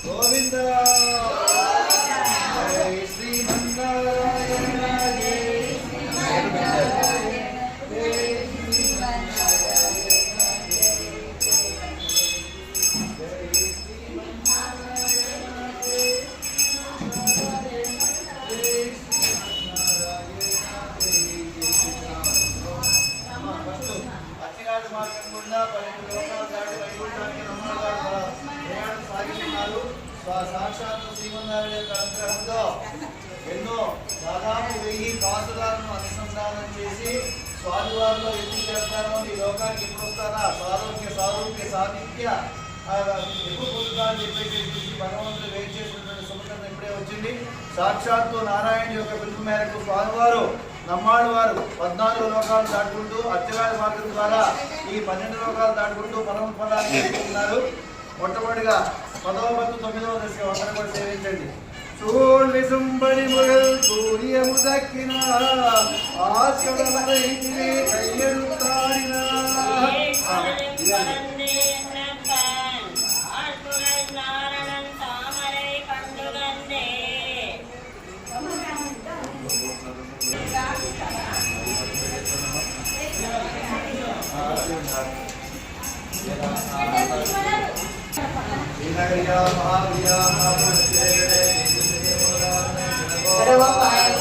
గోవింద జై శ్రీమన్నారాయణ అచ్చిరాజు మార్గం గుండా 12 లోకాలు దాటి వైకుంఠానికి ప్రయాణం సాగిస్తున్నారు. సాక్షాత్తు శ్రీమన్నారాయణ యొక్క అనుగ్రహంతో ఎన్నో దాదాపు 1000 కాసులను అనుసంధానం చేసి స్వామివారిలో ఎందుకు చేస్తారో ఈ లోకానికి ఎప్పుడు వస్తారా, సారూప్య సాధిత్య ఎప్పుడు పొందుతారని చెప్పేసి భగవంతుడు వెయిట్ చేసినటువంటి శుభకరణ ఇప్పుడే వచ్చింది. సాక్షాత్తు నారాయణ యొక్క పిలుపు మేరకు స్వామివారు నమ్మాడు వారు 14 లోకాలు దాటుకుంటూ అచ్చగాడి మార్గం ద్వారా ఈ 12 లోకాలు దాటుకుంటూ పరమ పదాన్ని చేస్తున్నారు. మొట్టమొదటిగా 10వ బతు 9వ దశ అందరూ కూడా సేవించండి. சூழ் விசும்படி முகல் சூரியமு தக்கினார் ஆஸ்கடலை கையெழுத்தாடினார். Ada apa?